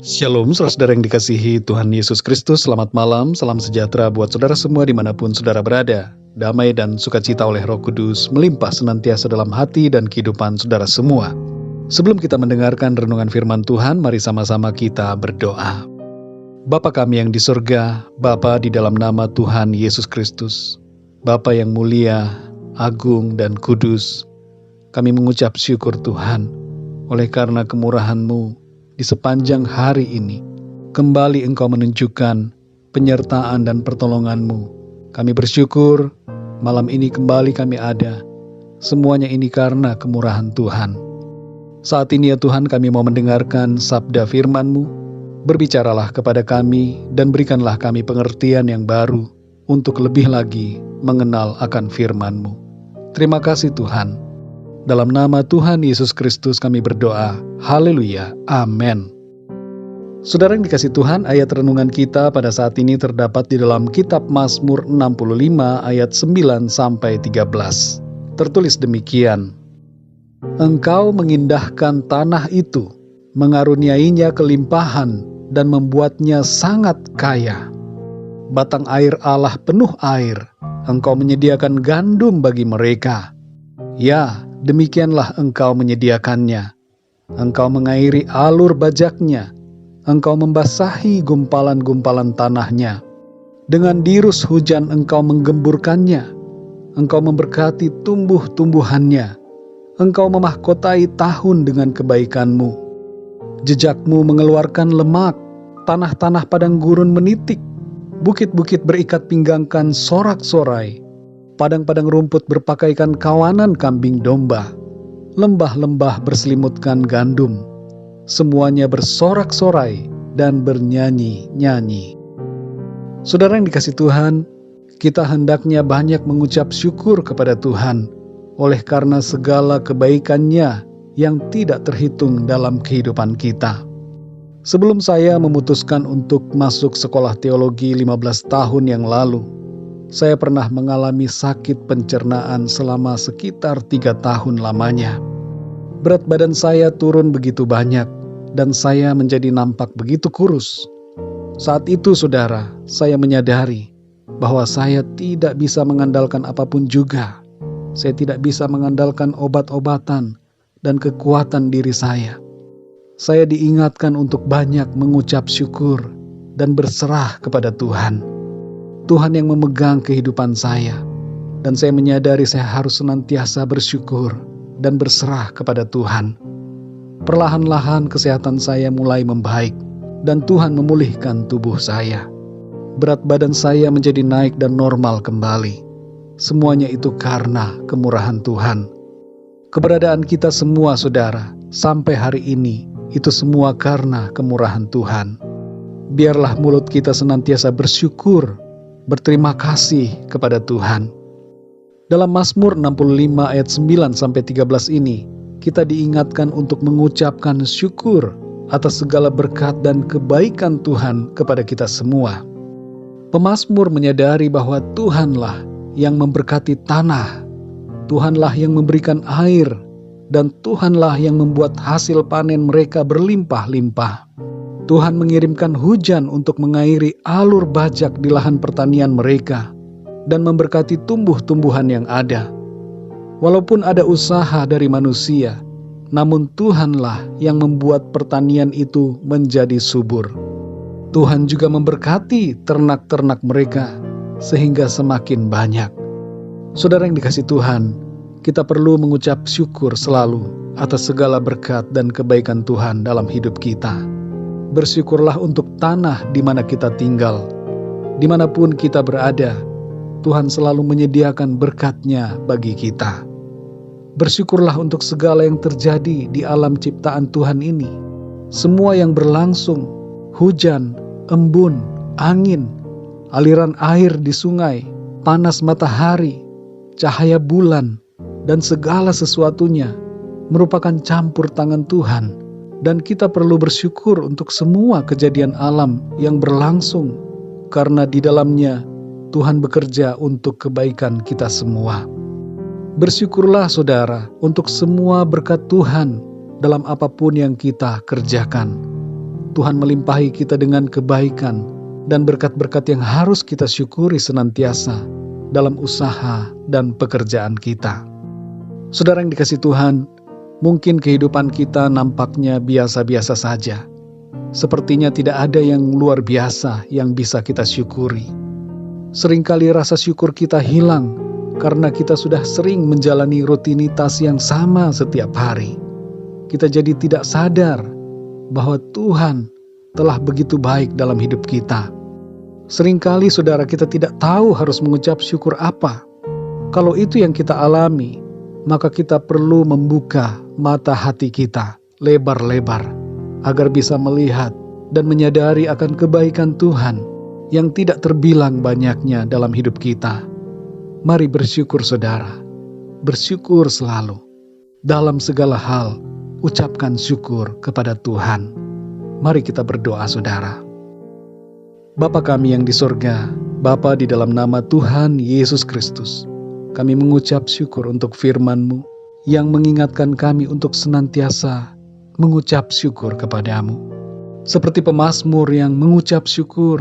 Shalom, saudara yang dikasihi Tuhan Yesus Kristus. Selamat malam, salam sejahtera buat saudara semua dimanapun saudara berada. Damai dan sukacita oleh Roh Kudus melimpah senantiasa dalam hati dan kehidupan saudara semua. Sebelum kita mendengarkan renungan firman Tuhan, mari sama-sama kita berdoa. Bapa kami yang di surga, Bapa di dalam nama Tuhan Yesus Kristus, Bapa yang mulia, agung, dan kudus, kami mengucap syukur Tuhan, oleh karena kemurahan-Mu di sepanjang hari ini. Kembali Engkau menunjukkan penyertaan dan pertolongan-Mu. Kami bersyukur malam ini kembali kami ada. Semuanya ini karena kemurahan Tuhan. Saat ini ya Tuhan, kami mau mendengarkan sabda firman-Mu. Berbicaralah kepada kami dan berikanlah kami pengertian yang baru untuk lebih lagi mengenal akan firman-Mu. Terima kasih Tuhan. Dalam nama Tuhan Yesus Kristus kami berdoa. Haleluya. Amin. Saudara yang dikasih Tuhan, ayat renungan kita pada saat ini terdapat di dalam kitab Mazmur 65 ayat 9-13. Tertulis demikian. Engkau mengindahkan tanah itu, mengaruniainya kelimpahan dan membuatnya sangat kaya. Batang air Allah penuh air, Engkau menyediakan gandum bagi mereka. Ya, demikianlah Engkau menyediakannya. Engkau mengairi alur bajaknya. Engkau membasahi gumpalan-gumpalan tanahnya. Dengan dirus hujan Engkau menggemburkannya. Engkau memberkati tumbuh-tumbuhannya. Engkau memahkotai tahun dengan kebaikan-Mu. Jejak-Mu mengeluarkan lemak. Tanah-tanah padang gurun menitik. Bukit-bukit berikat pinggangkan sorak-sorai. Padang-padang rumput berpakaikan kawanan kambing domba. Lembah-lembah berselimutkan gandum. Semuanya bersorak-sorai dan bernyanyi-nyanyi. Saudara yang dikasih Tuhan, kita hendaknya banyak mengucap syukur kepada Tuhan oleh karena segala kebaikan-Nya yang tidak terhitung dalam kehidupan kita. Sebelum saya memutuskan untuk masuk sekolah teologi 15 tahun yang lalu, saya pernah mengalami sakit pencernaan selama sekitar 3 tahun lamanya. Berat badan saya turun begitu banyak dan saya menjadi nampak begitu kurus. Saat itu saudara, saya menyadari bahwa saya tidak bisa mengandalkan apapun juga. Saya tidak bisa mengandalkan obat-obatan dan kekuatan diri saya. Saya diingatkan untuk banyak mengucap syukur dan berserah kepada Tuhan. Tuhan yang memegang kehidupan saya, dan saya menyadari saya harus senantiasa bersyukur dan berserah kepada Tuhan. Perlahan-lahan kesehatan saya mulai membaik, dan Tuhan memulihkan tubuh saya. Berat badan saya menjadi naik dan normal kembali. Semuanya itu karena kemurahan Tuhan. Keberadaan kita semua saudara, sampai hari ini, itu semua karena kemurahan Tuhan. Biarlah mulut kita senantiasa bersyukur, berterima kasih kepada Tuhan. Dalam Mazmur 65 ayat 9-13 ini, kita diingatkan untuk mengucapkan syukur atas segala berkat dan kebaikan Tuhan kepada kita semua. Pemazmur menyadari bahwa Tuhanlah yang memberkati tanah, Tuhanlah yang memberikan air, dan Tuhanlah yang membuat hasil panen mereka berlimpah-limpah. Tuhan mengirimkan hujan untuk mengairi alur bajak di lahan pertanian mereka dan memberkati tumbuh-tumbuhan yang ada. Walaupun ada usaha dari manusia, namun Tuhanlah yang membuat pertanian itu menjadi subur. Tuhan juga memberkati ternak-ternak mereka sehingga semakin banyak. Saudara yang dikasih Tuhan, kita perlu mengucap syukur selalu atas segala berkat dan kebaikan Tuhan dalam hidup kita. Bersyukurlah untuk tanah di mana kita tinggal. Dimanapun kita berada, Tuhan selalu menyediakan berkat-Nya bagi kita. Bersyukurlah untuk segala yang terjadi di alam ciptaan Tuhan ini. Semua yang berlangsung, hujan, embun, angin, aliran air di sungai, panas matahari, cahaya bulan, dan segala sesuatunya merupakan campur tangan Tuhan. Dan kita perlu bersyukur untuk semua kejadian alam yang berlangsung, karena di dalamnya Tuhan bekerja untuk kebaikan kita semua. Bersyukurlah saudara untuk semua berkat Tuhan dalam apapun yang kita kerjakan. Tuhan melimpahi kita dengan kebaikan dan berkat-berkat yang harus kita syukuri senantiasa dalam usaha dan pekerjaan kita. Saudara yang dikasihi Tuhan, mungkin kehidupan kita nampaknya biasa-biasa saja. Sepertinya tidak ada yang luar biasa yang bisa kita syukuri. Seringkali rasa syukur kita hilang karena kita sudah sering menjalani rutinitas yang sama setiap hari. Kita jadi tidak sadar bahwa Tuhan telah begitu baik dalam hidup kita. Seringkali saudara kita tidak tahu harus mengucap syukur apa. Kalau itu yang kita alami, maka kita perlu membuka mata hati kita lebar-lebar agar bisa melihat dan menyadari akan kebaikan Tuhan yang tidak terbilang banyaknya dalam hidup kita. Mari bersyukur saudara, bersyukur selalu. Dalam segala hal, ucapkan syukur kepada Tuhan. Mari kita berdoa saudara. Bapa kami yang di sorga, Bapa di dalam nama Tuhan Yesus Kristus, kami mengucap syukur untuk firman-Mu yang mengingatkan kami untuk senantiasa mengucap syukur kepadamu. Seperti pemazmur yang mengucap syukur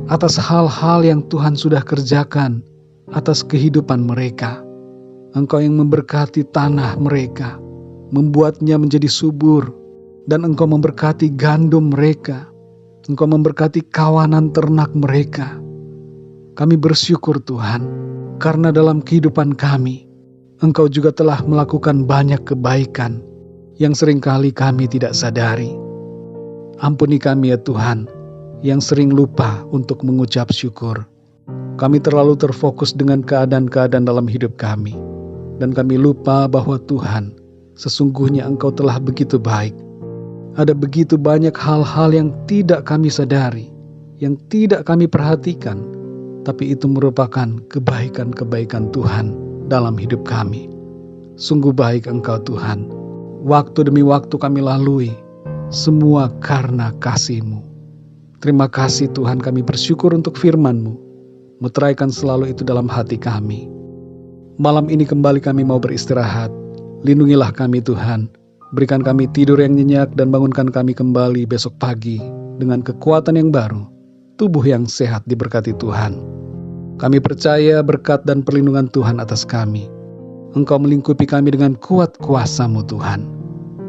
atas hal-hal yang Tuhan sudah kerjakan atas kehidupan mereka. Engkau yang memberkati tanah mereka, membuatnya menjadi subur, dan Engkau memberkati gandum mereka. Engkau memberkati kawanan ternak mereka. Kami bersyukur Tuhan, karena dalam kehidupan kami, Engkau juga telah melakukan banyak kebaikan yang seringkali kami tidak sadari. Ampuni kami ya Tuhan, yang sering lupa untuk mengucap syukur. Kami terlalu terfokus dengan keadaan-keadaan dalam hidup kami, dan kami lupa bahwa Tuhan, sesungguhnya Engkau telah begitu baik. Ada begitu banyak hal-hal yang tidak kami sadari, yang tidak kami perhatikan, tapi itu merupakan kebaikan-kebaikan Tuhan dalam hidup kami. Sungguh baik Engkau Tuhan. Waktu demi waktu kami lalui, semua karena kasih-Mu. Terima kasih Tuhan, kami bersyukur untuk firman-Mu. Meteraikan selalu itu dalam hati kami. Malam ini kembali kami mau beristirahat. Lindungilah kami Tuhan. Berikan kami tidur yang nyenyak dan bangunkan kami kembali besok pagi dengan kekuatan yang baru, tubuh yang sehat diberkati Tuhan. Kami percaya berkat dan perlindungan Tuhan atas kami. Engkau melingkupi kami dengan kuat kuasa-Mu Tuhan.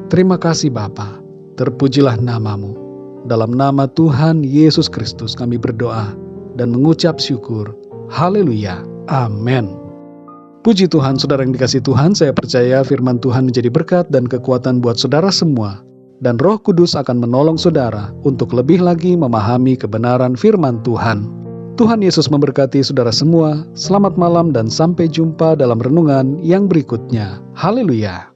Terima kasih Bapa, terpujilah nama-Mu. Dalam nama Tuhan Yesus Kristus kami berdoa dan mengucap syukur. Haleluya. Amin. Puji Tuhan, saudara yang dikasihi Tuhan, saya percaya firman Tuhan menjadi berkat dan kekuatan buat saudara semua. Dan Roh Kudus akan menolong saudara untuk lebih lagi memahami kebenaran firman Tuhan. Tuhan Yesus memberkati saudara semua. Selamat malam dan sampai jumpa dalam renungan yang berikutnya. Haleluya.